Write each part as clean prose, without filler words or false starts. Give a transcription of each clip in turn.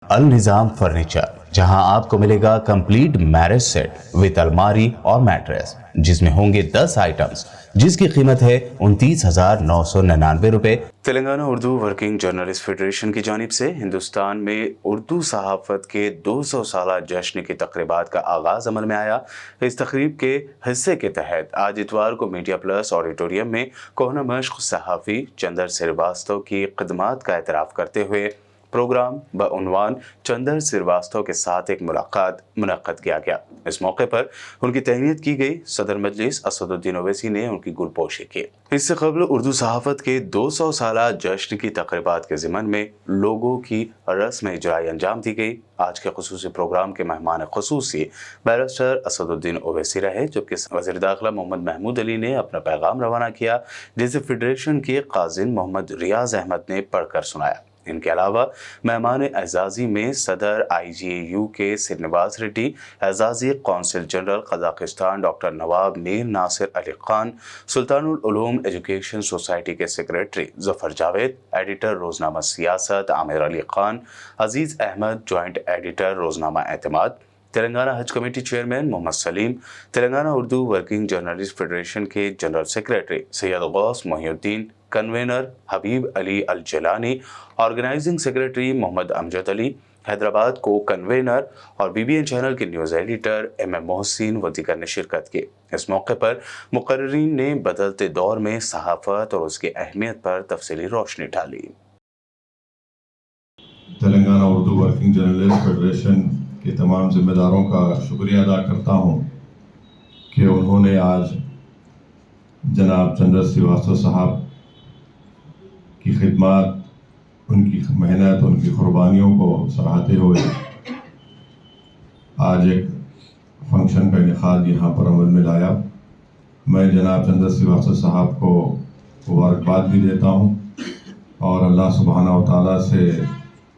النظام furniture, جہاں آپ کو ملے گا کمپلیٹ میرج سیٹ وتھ الماری اور میٹریس، جس میں ہوں گے 10 آئٹمز، جس کی قیمت ہے 29,999 روپے۔ Telangana Urdu working journalist federation کی جانب سے ہندوستان میں اردو صحافت کے 200 سالہ جشن کی تقریبات کا آغاز عمل میں آیا۔ اس تقریب کے حصے کے تحت آج اتوار کو میڈیا پلس آڈیٹوریم میں کوہنہ مشق صحافی چندر سرواستو کی خدمات کا اعتراف کرتے ہوئے پروگرام بعنوان چندر سرواستو کے ساتھ ایک ملاقات منعقد کیا گیا۔ اس موقع پر ان کی تہنیت کی گئی۔ صدر مجلس اسد الدین اویسی نے ان کی گل پوشی کی۔ اس سے قبل اردو صحافت کے 200 سالہ جشن کی تقریبات کے ضمن میں لوگوں کی رسم اجرائی انجام دی گئی۔ آج کے خصوصی پروگرام کے مہمان خصوصی بیرسٹر اسد الدین اویسی رہے، جبکہ وزیر داخلہ محمد محمود علی نے اپنا پیغام روانہ کیا، جسے فیڈریشن کے قاضن محمد ریاض احمد نے پڑھ کر سنایا۔ ان کے علاوہ مہمان اعزازی میں صدر IGAU کے سرنواس ریڈی، اعزازی قونصل general Kazakhstan doctor Nawab Mir Nasir Ali Khan, Sultan ul Uloom education society کے سیکریٹری ظفر جاوید، ایڈیٹر روزنامہ سیاست عامر علی خان، عزیز احمد جوائنٹ ایڈیٹر روزنامہ Etemaad, Telangana Haj committee chairman Mohammed Salim, Telangana Urdu working journalist federation کے general secretary Syed Ghouse Mohiuddin, convener Habib Ali Aljilani, organizing secretary Mohammed Amjad Ali, Hyderabad کو کنوینر اور BBN چینل کے نیوز ایڈیٹر MM محسن و دیگر نے شرکت کی۔ اس موقع پر مقررین نے بدلتے دور میں صحافت اور اس کی اہمیت پر تفصیلی روشنی ڈالی۔ Telangana Urdu working journalist federation کے تمام ذمہ داروں کا شکریہ ادا کرتا ہوں کہ انہوں نے آج جناب چندر سرواستو صاحب کی خدمات، ان کی محنت، ان کی قربانیوں کو سراہتے ہوئے آج ایک فنکشن کا انعقاد یہاں پر عمل میں لایا۔ میں جناب چندر سرواستو صاحب کو مبارکباد بھی دیتا ہوں اور اللہ سبحانہ و تعالیٰ سے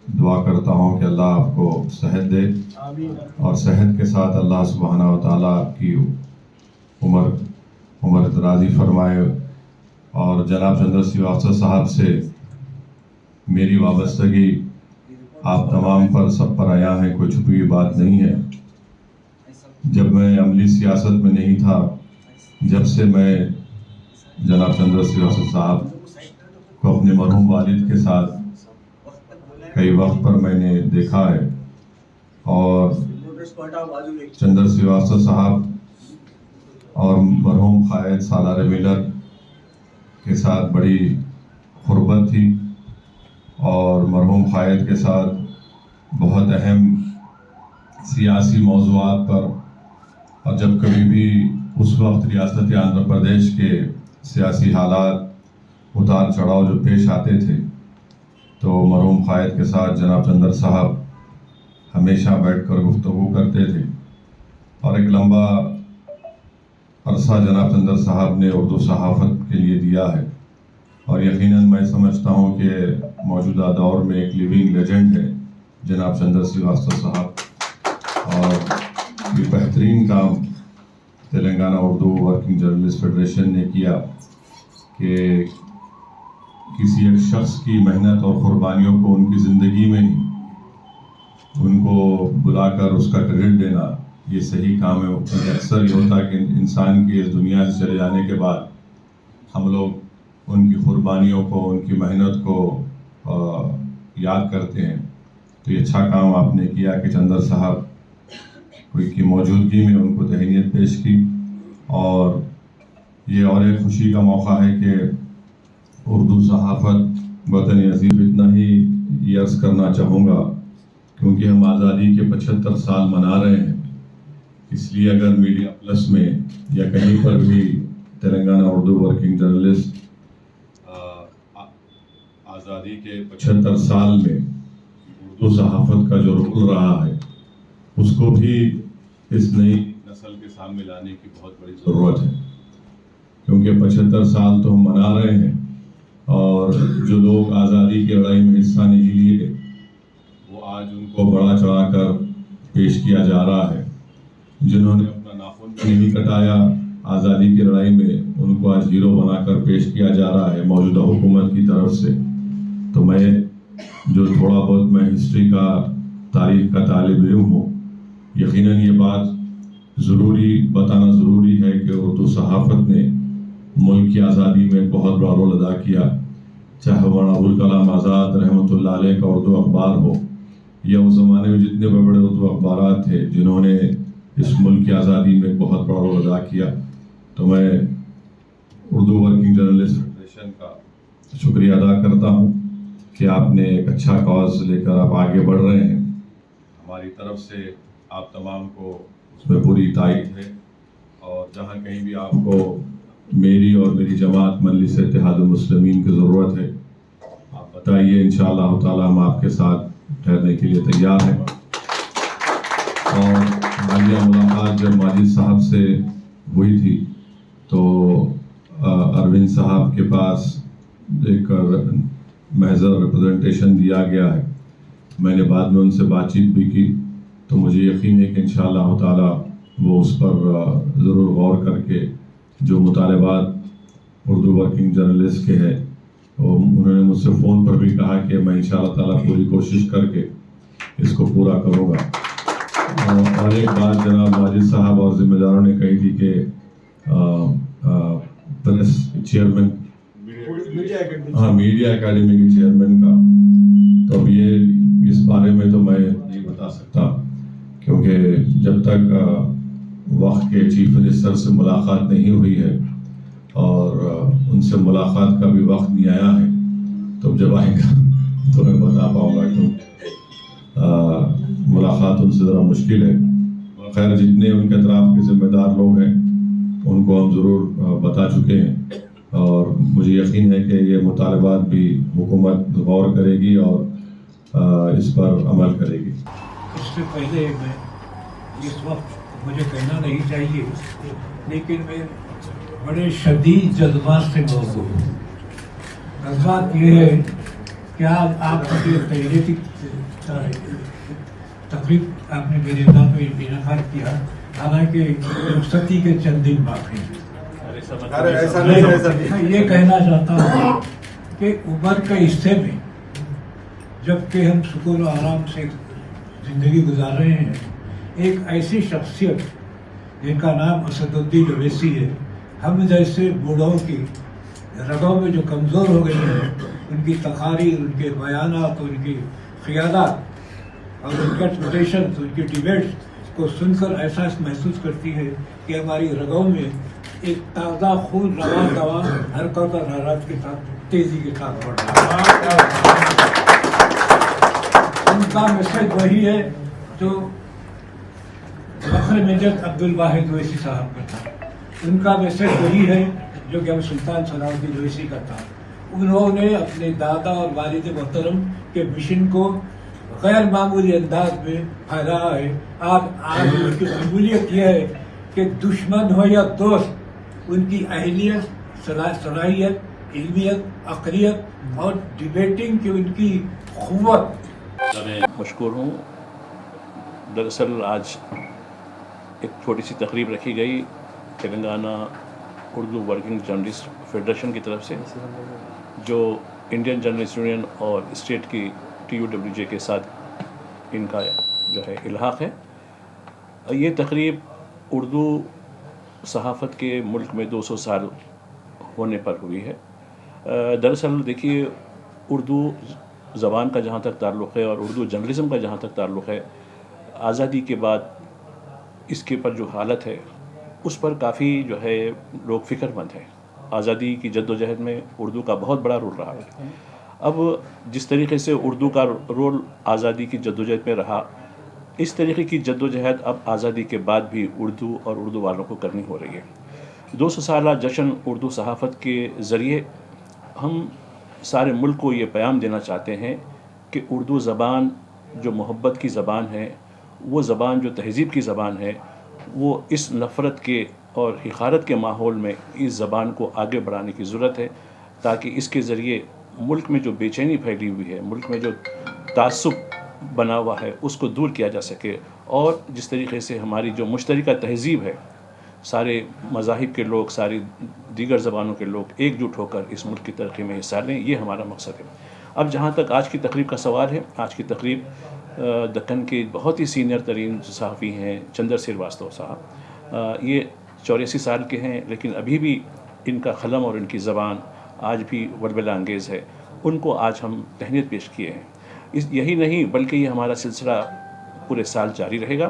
دعا کرتا ہوں کہ اللہ آپ کو صحت دے، اور صحت کے ساتھ اللہ سبحانہ و تعالیٰ آپ کی عمر درازی فرمائے۔ اور جناب چندر سرواستو صاحب سے میری وابستگی آپ تمام پر سب پر آیا ہے، کوئی چھپی ہوئی بات نہیں ہے۔ جب میں عملی سیاست میں نہیں تھا، جب سے میں جناب چندر سرواستو صاحب کو اپنے مرحوم والد کے ساتھ کئی وقت پر میں نے دیکھا ہے، اور چندر سرواستو صاحب اور مرحوم قائد سالار ملر کے ساتھ بڑی قربت تھی، اور مرحوم قائد کے ساتھ بہت اہم سیاسی موضوعات پر، اور جب کبھی بھی اس وقت ریاست آندھرا پردیش کے سیاسی حالات اتار چڑھاؤ جو پیش آتے تھے، تو مرحوم قائد کے ساتھ جناب چندر صاحب ہمیشہ بیٹھ کر گفتگو کرتے تھے، اور ایک لمبا عرصہ جناب چندر صاحب نے اردو صحافت کے لیے دیا ہے، اور یقیناً میں سمجھتا ہوں کہ موجودہ دور میں ایک لیونگ لیجنڈ ہے جناب چندر سرواستو صاحب، اور یہ بہترین کام Telangana Urdu working journalist federation نے کیا کہ کسی ایک شخص کی محنت اور قربانیوں کو ان کی زندگی میں ہی ان کو بلا کر اس کا کریڈٹ دینا، یہ صحیح کام ہے۔ اکثر یہ ہوتا ہے کہ انسان کی اس دنیا سے چلے جانے کے بعد ہم لوگ ان کی قربانیوں کو، ان کی محنت کو یاد کرتے ہیں۔ تو یہ اچھا کام آپ نے کیا کہ چندر صاحب کی موجودگی میں ان کو تہنیت پیش کی، اور یہ اور ایک خوشی کا موقع ہے کہ اردو صحافت وطن عزیز اتنا ہی یہ عرض کرنا چاہوں گا، کیونکہ ہم آزادی کے 75 سال منا رہے ہیں، اس لیے اگر میڈیا پلس میں یا کہیں پر بھی تلنگانہ اردو ورکنگ جرنلسٹ آزادی کے 75 سال میں اردو صحافت کا جو رول رہا ہے، اس کو بھی اس نئی نسل کے سامنے لانے کی بہت بڑی ضرورت ہے، کیونکہ 75 سال تو ہم منا رہے ہیں، اور جو لوگ آزادی کی لڑائی میں حصہ نہیں لیے وہ آج ان کو بڑا چڑھا کر پیش کیا جا رہا ہے۔ جنہوں نے اپنا ناخن بھی نہیں کٹایا آزادی کی لڑائی میں، ان کو آج ہیرو بنا کر پیش کیا جا رہا ہے موجودہ حکومت کی طرف سے۔ تو میں جو تھوڑا بہت میں ہسٹری کا تاریخ کا طالب علم ہوں، یقیناً یہ بات بتانا ضروری ہے کہ اردو صحافت نے ملک کی آزادی میں بہت بڑا رول ادا کیا، چاہے مولانا ابوالکلام آزاد رحمۃ اللہ علیہ کا اردو اخبار ہو یا اس زمانے میں جتنے بڑے بڑے اردو اخبارات تھے جنہوں نے اس ملک کی آزادی میں بہت بڑا رول ادا کیا. تو میں اردو ورکنگ جرنلسٹ فیڈریشن کا شکریہ ادا کرتا ہوں کہ آپ نے ایک اچھا کاز لے کر آپ آگے بڑھ رہے ہیں. ہماری طرف سے آپ تمام کو اس میں پوری تائید ہے، اور جہاں کہیں بھی آپ کو میری اور میری جماعت مجلس اتحاد المسلمین کی ضرورت ہے آپ بتائیے، انشاءاللہ تعالی ہم آپ کے ساتھ ٹھہرنے کے لیے تیار ہیں. اور حالیہ ملاقات جب ماجد صاحب سے ہوئی تھی تو اروند صاحب کے پاس ایک محضر ریپرزنٹیشن دیا گیا ہے. میں نے بعد میں ان سے بات چیت بھی کی، تو مجھے یقین ہے کہ انشاءاللہ تعالی وہ اس پر ضرور غور کر کے جو مطالبات اردو ورکنگ جرنلسٹ کے ہیں، انہوں نے مجھ سے فون پر بھی کہا کہ میں انشاءاللہ تعالی پوری کوشش کر کے اس کو پورا کروں گا. اور ایک بات جناب ماجد صاحب اور ذمہ داروں نے کہی تھی کہ پریس چیئرمین میڈیا اکیڈمی کے چیئرمین کا، تو اب یہ اس بارے میں تو میں نہیں بتا سکتا، کیونکہ جب تک وقت کے چیف منسٹر سے ملاقات نہیں ہوئی ہے اور ان سے ملاقات کا بھی وقت نہیں آیا ہے، تو جب آئے گا تو میں بتا پاؤں گا، کیونکہ ملاقات ان سے ذرا مشکل ہے. خیر جتنے ان کے اطراف کے ذمہ دار لوگ ہیں ان کو ہم ضرور بتا چکے ہیں، اور مجھے یقین ہے کہ یہ مطالبات بھی حکومت غور کرے گی اور اس پر عمل کرے گی. اس سے پہلے میں اس وقت مجھے کہنا نہیں چاہیے، لیکن میں بڑے شدید جذبات سے موضوع ہوں. جذبات یہ ہے کہ آج آپ کی تقریب آپ نے میرے نام میں انعقاد کیا، حالانکہ رخصتی کے چند دن باقی ہیں. میں یہ کہنا چاہتا ہوں کہ عمر کے حصے میں جبکہ ہم سکون و آرام سے زندگی گزار رہے ہیں، ایک ایسی شخصیت جن کا نام اسد الدین اویسی ہے، ہم جیسے بوڑھوں کی رگوں میں جو کمزور ہو گئی ہیں، ان کی تقاریر، ان کے بیانات، ان کی خیالات اور ان کے کوٹیشنز، ان کی ڈیبیٹس کو سن کر ایسا محسوس کرتی ہے کہ ہماری رگوں میں ایک تازہ خون رواں دوا حرکت اور حرارت کے ساتھ تیزی کے ساتھ بڑھ رہا ہے. ان کا میسج وہی ہے جو فخر مجد عبدالواحد اویسی صاحب کا تھا. ان کا میسج وہی ہے جو کہ سلطان صلاح الدین اویسی کا تھا. انہوں نے اپنے دادا اور والد محترم کے مشن کو غیر معمولی انداز میں پھیلایا ہے. آج ان کی قبولیت یہ ہے کہ دشمن ہو یا دوست، ان کی اہلیت، صلاحیت، علمیت، عقلیت اور ڈیبیٹنگ کی ان کی قوت. میں مشکور ہوں. دراصل آج ایک چھوٹی سی تقریب رکھی گئی Telangana Urdu working journalist federation کی طرف سے، جو انڈین جرنلسٹ یونین اور اسٹیٹ کی TUWJ کے ساتھ ان کا جو ہے الحاق ہے. یہ تقریب اردو صحافت کے ملک میں 200 سال ہونے پر ہوئی ہے. دراصل دیکھیے، اردو زبان کا جہاں تک تعلق ہے اور اردو جرنلزم کا جہاں تک تعلق ہے، آزادی کے بعد اس کے پر جو حالت ہے اس پر کافی جو ہے لوگ فکر مند ہیں. آزادی کی جد و جہد میں اردو کا بہت بڑا رول رہا ہے. اب جس طریقے سے اردو کا رول آزادی کی جد و جہد میں رہا، اس طریقے کی جد و جہد اب آزادی کے بعد بھی اردو اور اردو والوں کو کرنی ہو رہی ہے. 200 سالہ جشن اردو صحافت کے ذریعے ہم سارے ملک کو یہ پیغام دینا چاہتے ہیں کہ اردو زبان جو محبت کی زبان ہے، وہ زبان جو تہذیب کی زبان ہے، وہ اس نفرت کے اور حقارت کے ماحول میں اس زبان کو آگے بڑھانے کی ضرورت ہے، تاکہ اس کے ذریعے ملک میں جو بے چینی پھیلی ہوئی ہے، ملک میں جو تعصب بنا ہوا ہے، اس کو دور کیا جا سکے. اور جس طریقے سے ہماری جو مشترکہ تہذیب ہے، سارے مذاہب کے لوگ، ساری دیگر زبانوں کے لوگ ایک جٹ ہو کر اس ملک کی ترقی میں حصہ لیں، یہ ہمارا مقصد ہے. اب جہاں تک آج کی تقریب کا سوال ہے، آج کی تقریب دکن کے بہت ہی سینئر ترین صحافی ہیں چندر سریواستو صاحب. یہ 84 سال کے ہیں لیکن ابھی بھی ان کا قلم اور ان کی زبان آج بھی ولولہ انگیز ہے. ان کو آج ہم تہنیت پیش کیے ہیں. یہی نہیں بلکہ یہ ہمارا سلسلہ پورے سال جاری رہے گا.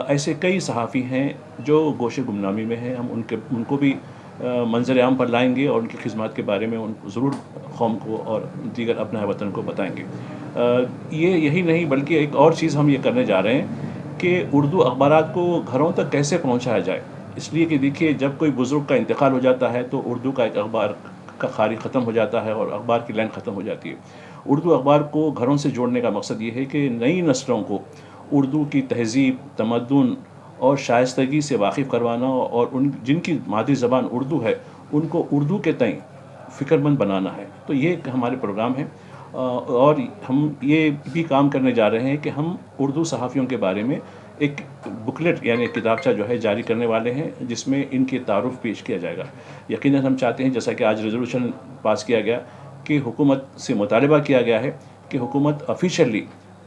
ایسے کئی صحافی ہیں جو گوشِ گمنامی میں ہیں. ہم ان کو بھی منظر عام پر لائیں گے اور ان کی خدمات کے بارے میں ان کو ضرور قوم کو اور دیگر اپنے وطن کو بتائیں گے. یہی نہیں بلکہ ایک اور چیز ہم یہ کرنے جا رہے ہیں کہ اردو اخبارات کو گھروں تک کیسے پہنچایا جائے. اس لیے کہ دیکھیے جب کوئی بزرگ کا انتقال ہو جاتا ہے تو اردو کا ایک اخبار کا خاری ختم ہو جاتا ہے اور اخبار کی لائن ختم ہو جاتی ہے. اردو اخبار کو گھروں سے جوڑنے کا مقصد یہ ہے کہ نئی نسلوں کو اردو کی تہذیب، تمدن اور شائستگی سے واقف کروانا اور جن کی مادری زبان اردو ہے ان کو اردو کے تئیں فکر مند بنانا ہے. تو یہ ایک ہمارے پروگرام ہیں اور ہم یہ بھی کام کرنے جا رہے ہیں کہ ہم اردو صحافیوں کے بارے میں ایک بکلیٹ یعنی ایک کتابچہ جو ہے جاری کرنے والے ہیں جس میں ان کے تعارف پیش کیا جائے گا. یقیناً ہم چاہتے ہیں جیسا کہ آج ریزولوشن پاس کیا گیا کہ حکومت سے مطالبہ کیا گیا ہے کہ حکومت آفیشیلی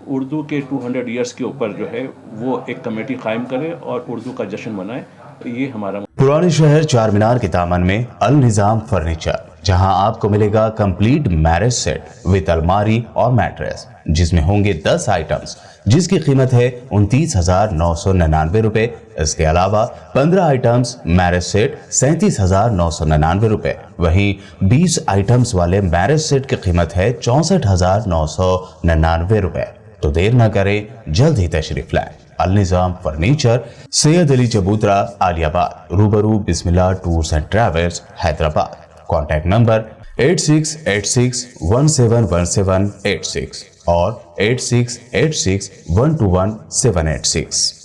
اردو کے 200 ایئرس کے اوپر جو ہے وہ ایک کمیٹی قائم کرے اور اردو کا جشن منائے. یہ ہمارا پرانے شہر چار مینار کے دامن میں النظام فرنیچر، جہاں آپ کو ملے گا کمپلیٹ میرج سیٹ وتھ الماری اور میٹریس، جس میں ہوں گے 10 آئٹمز جس کی قیمت ہے 29,999 روپے. اس کے علاوہ 15 آئٹمز میرج سیٹ 37,999 روپے. وہیں 20 آئٹمز والے میرج سیٹ کی قیمت ہے 64,999 روپے. تو دیر نہ کریں، جلد ہی تشریف لائیں. النظام فرنیچر، سید علی چبوترا، عالیہ آباد، روبرو Bismillah tours and travels, Hyderabad. Contact number 8686171786 اور 8686121786.